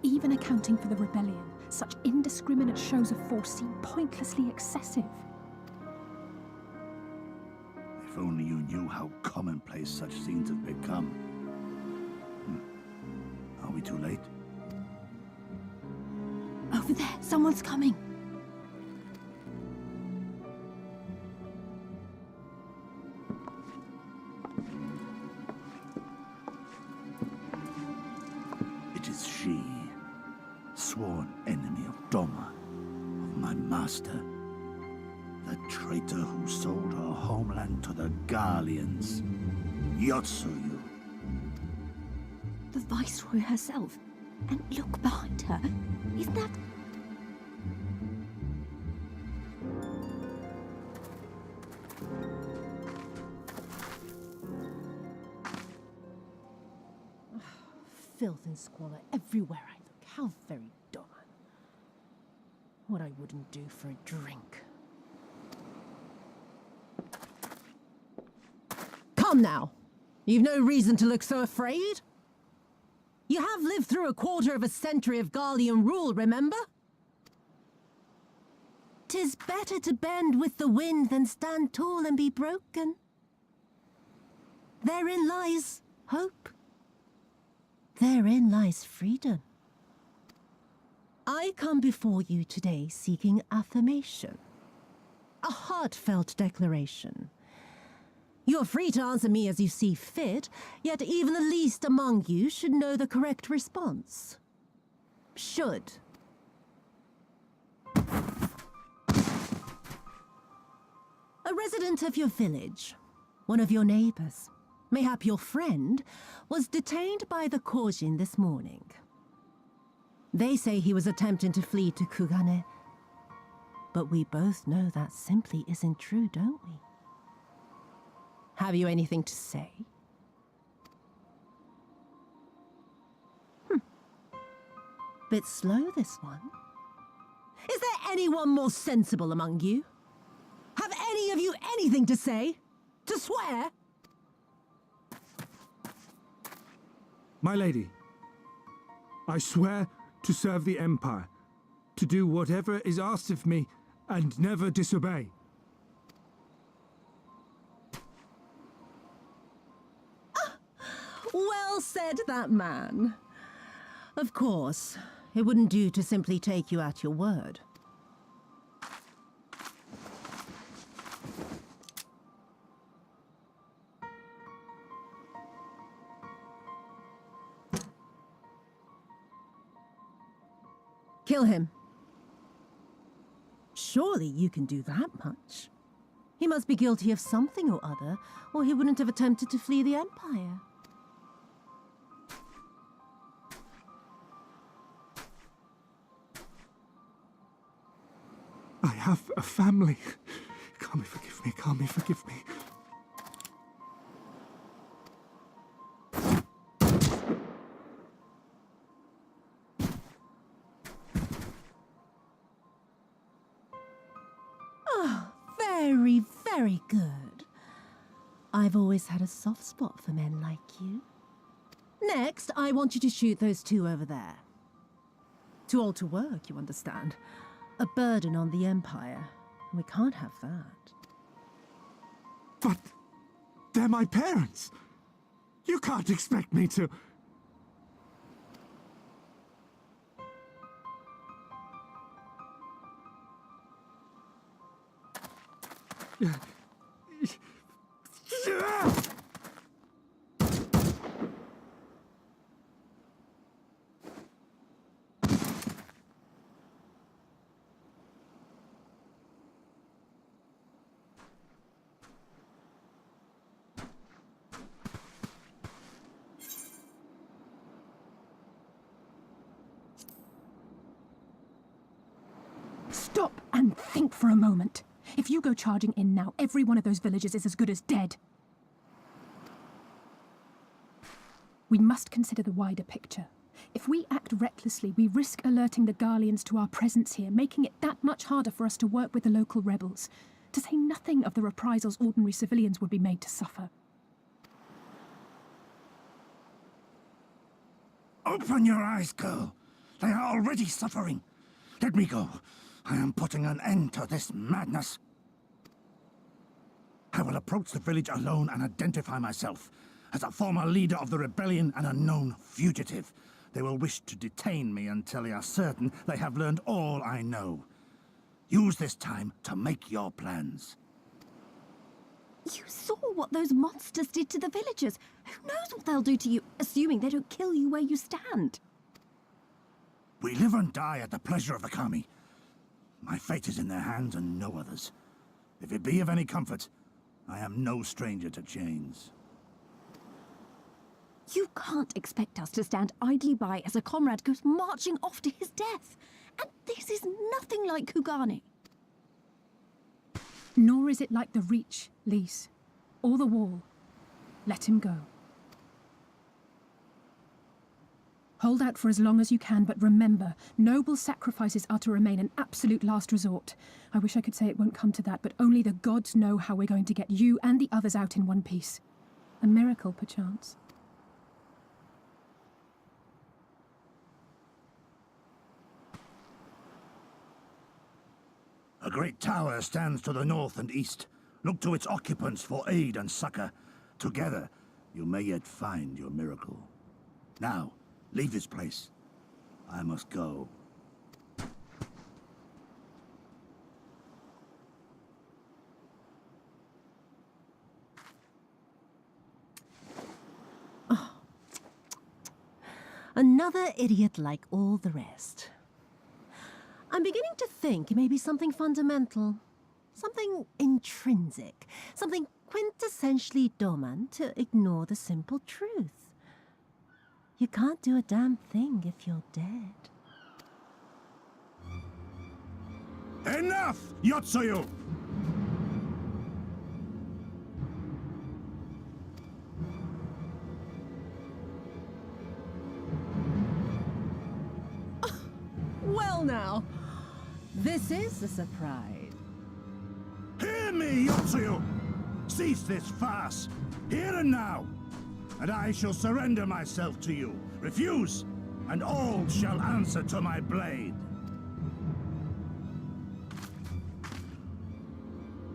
Even accounting for the rebellion, such indiscriminate shows of force seem pointlessly excessive. If only you knew how commonplace such scenes have become. Are we too late? Over there, someone's coming. It is she, sworn enemy of Doma, of my master. The traitor who sold her homeland to the Garleans. Yotsuyu. The Viceroy herself. And look behind her. Isn't that... Filth and squalor everywhere I look. How very Donna. What I wouldn't do for a drink. Come now! You've no reason to look so afraid. You have lived through a quarter of a century of Garlean rule, remember? 'Tis better to bend with the wind than stand tall and be broken. Therein lies hope. Therein lies freedom. I come before you today seeking affirmation. A heartfelt declaration. You're free to answer me as you see fit, yet even the least among you should know the correct response. Should. A resident of your village, one of your neighbors, mayhap your friend, was detained by the Korjin this morning. They say he was attempting to flee to Kugane, but we both know that simply isn't true, don't we? Have you anything to say? Bit slow, this one. Is there anyone more sensible among you? Have any of you anything to say? To swear? My lady, I swear to serve the Empire, to do whatever is asked of me, and never disobey. Well said, that man. Of course, it wouldn't do to simply take you at your word. Kill him. Surely you can do that much. He must be guilty of something or other, or he wouldn't have attempted to flee the Empire. I have a family. Kami, forgive me. Kami, forgive me. Very, very good. I've always had a soft spot for men like you. Next, I want you to shoot those two over there. Too old to work, you understand. A burden on the Empire. We can't have that. But they're my parents. You can't expect me to... Stop and think for a moment. If you go charging in now, every one of those villagers is as good as dead. We must consider the wider picture. If we act recklessly, we risk alerting the Garleans to our presence here, making it that much harder for us to work with the local rebels, to say nothing of the reprisals ordinary civilians would be made to suffer. Open your eyes, girl. They are already suffering. Let me go. I am putting an end to this madness. I will approach the village alone and identify myself as a former leader of the rebellion and a known fugitive. They will wish to detain me until they are certain they have learned all I know. Use this time to make your plans. You saw what those monsters did to the villagers. Who knows what they'll do to you, assuming they don't kill you where you stand? We live and die at the pleasure of the Kami. My fate is in their hands and no others. If it be of any comfort, I am no stranger to chains. You can't expect us to stand idly by as a comrade goes marching off to his death. And this is nothing like Kugane. Nor is it like the Reach, Lise, or the Wall. Let him go. Hold out for as long as you can, but remember, noble sacrifices are to remain an absolute last resort. I wish I could say it won't come to that, but only the gods know how we're going to get you and the others out in one piece. A miracle, perchance. A great tower stands to the north and east. Look to its occupants for aid and succor. Together, you may yet find your miracle. Now, leave this place. I must go. Another idiot like all the rest. I'm beginning to think it may be something fundamental. Something intrinsic. Something quintessentially Doman to ignore the simple truth. You can't do a damn thing if you're dead. Enough, Yotsuyu! Well now, this is a surprise. Hear me, Yotsuyu! Cease this farce, here and now, and I shall surrender myself to you. Refuse, and all shall answer to my blade.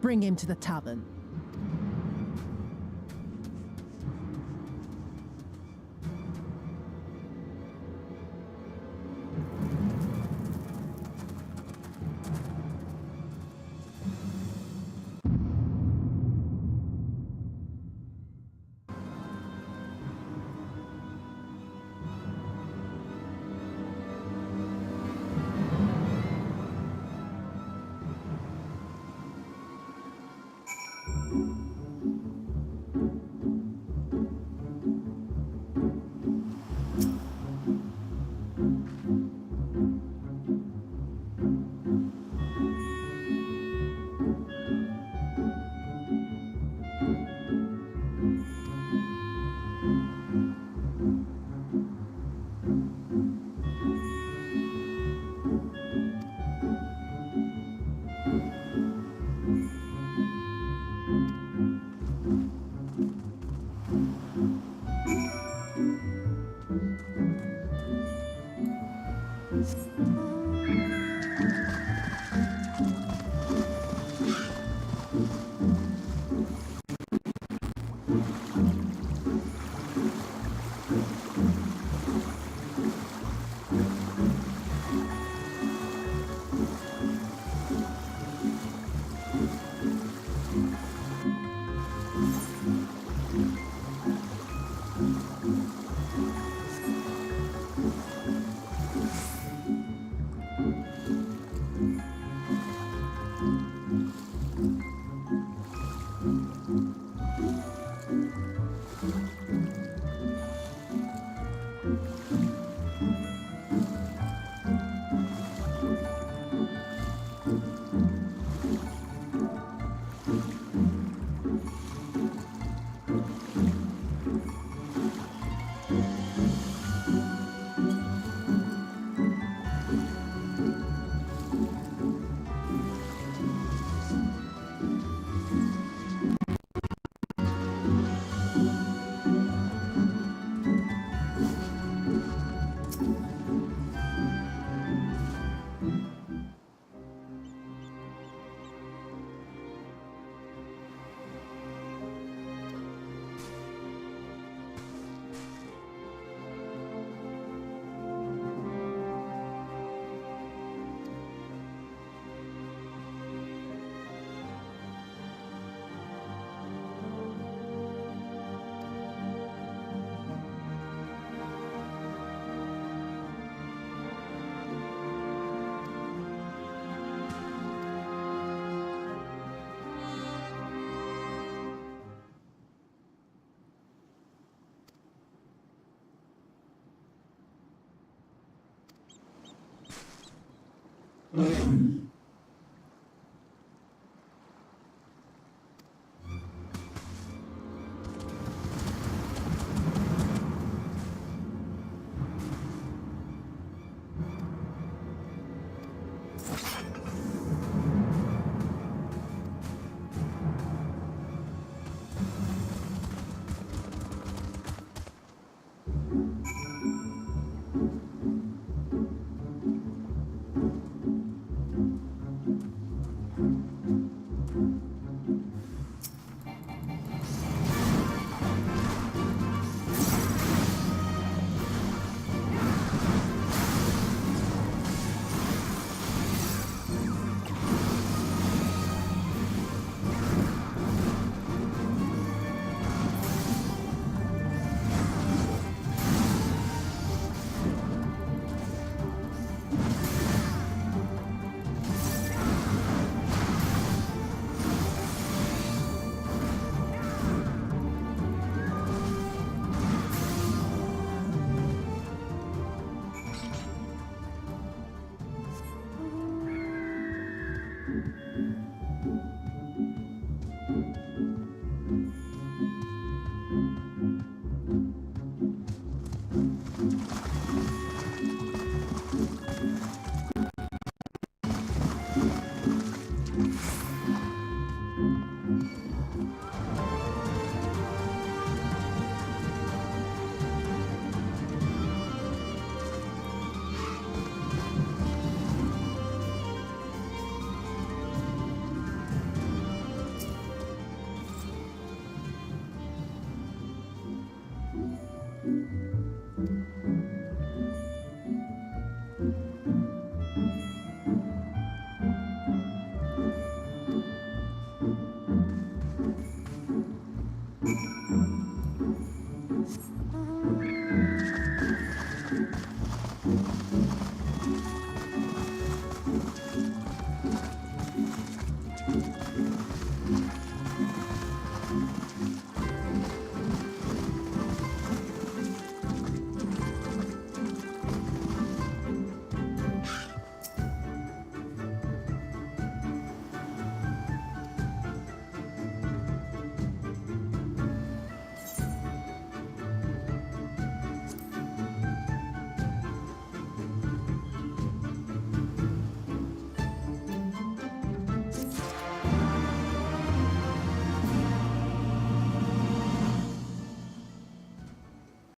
Bring him to the tavern.